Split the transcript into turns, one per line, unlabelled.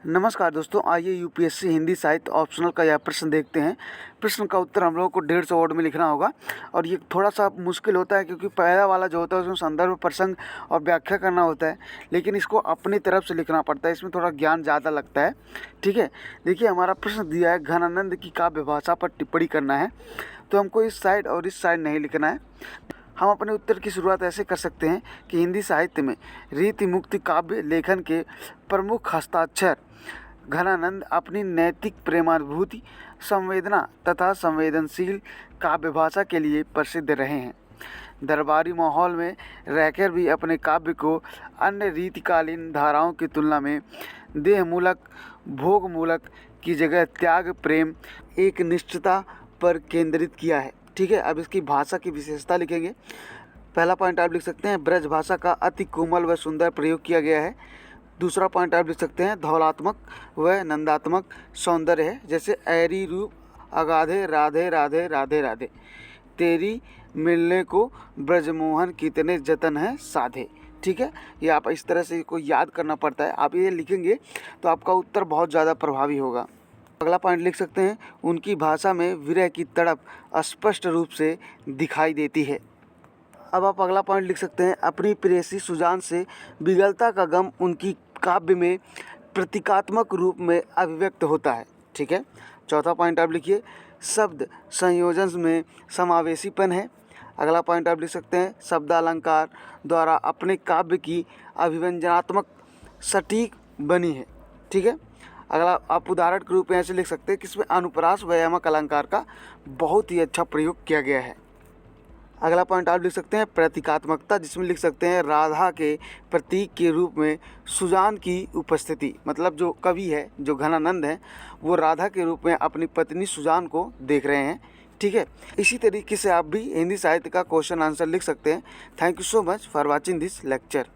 नमस्कार दोस्तों, आइए यूपीएससी हिंदी साहित्य ऑप्शनल का यह प्रश्न देखते हैं। प्रश्न का उत्तर हम लोगों को 150 वर्ड में लिखना होगा और ये थोड़ा सा मुश्किल होता है क्योंकि पहला वाला जो होता है उसमें संदर्भ, प्रसंग और व्याख्या करना होता है, लेकिन इसको अपनी तरफ से लिखना पड़ता है। इसमें थोड़ा ज्ञान ज़्यादा लगता है। ठीक है, देखिए हमारा प्रश्न दिया है घनानंद की काव्य भाषा पर टिप्पणी करना है, तो हमको इस साइड और इस साइड नहीं लिखना है। हम अपने उत्तर की शुरुआत ऐसे कर सकते हैं कि हिंदी साहित्य में रीति मुक्ति काव्य लेखन के प्रमुख हस्ताक्षर घनानंद अपनी नैतिक प्रेमानुभूति, संवेदना तथा संवेदनशील काव्य भाषा के लिए प्रसिद्ध रहे हैं। दरबारी माहौल में रहकर भी अपने काव्य को अन्य रीतिकालीन धाराओं की तुलना में देहमूलक, भोगमूलक की जगह त्याग, प्रेम, एक निष्ठता पर केंद्रित किया है। ठीक है, अब इसकी भाषा की विशेषता लिखेंगे। पहला पॉइंट आप लिख सकते हैं, ब्रज भाषा का अति कोमल व सुंदर प्रयोग किया गया है। दूसरा पॉइंट आप लिख सकते हैं, धौलात्मक व नंदात्मक सौंदर्य है, जैसे ऐरी रूप अगाधे, राधे राधे राधे राधे, तेरी मिलने को ब्रजमोहन कितने जतन है साधे। ठीक है, ये आप इस तरह से इसको याद करना पड़ता है। आप ये लिखेंगे तो आपका उत्तर बहुत ज़्यादा प्रभावी होगा। अगला पॉइंट लिख सकते हैं, उनकी भाषा में विरह की तड़प स्पष्ट रूप से दिखाई देती है। अब आप अगला पॉइंट लिख सकते हैं, अपनी प्रेयसी सुजान से बिगलता का गम उनकी काव्य में प्रतीकात्मक रूप में अभिव्यक्त होता है। ठीक है, चौथा पॉइंट आप लिखिए, शब्द संयोजन में समावेशीपन है। अगला पॉइंट आप लिख सकते हैं, शब्दालंकार द्वारा अपने काव्य की अभिव्यंजनात्मक सटीक बनी है। ठीक है, अगला आप उदाहरण के रूप में ऐसे लिख सकते हैं कि इसमें अनुप्रास व यमक अलंकार का बहुत ही अच्छा प्रयोग किया गया है। अगला पॉइंट आप लिख सकते हैं, प्रतीकात्मकता, जिसमें लिख सकते हैं राधा के प्रतीक के रूप में सुजान की उपस्थिति। मतलब जो कवि है, जो घनानंद है, वो राधा के रूप में अपनी पत्नी सुजान को देख रहे हैं। ठीक है, इसी तरीके से आप भी हिंदी साहित्य का क्वेश्चन आंसर लिख सकते हैं। Thank you so much for watching this lecture.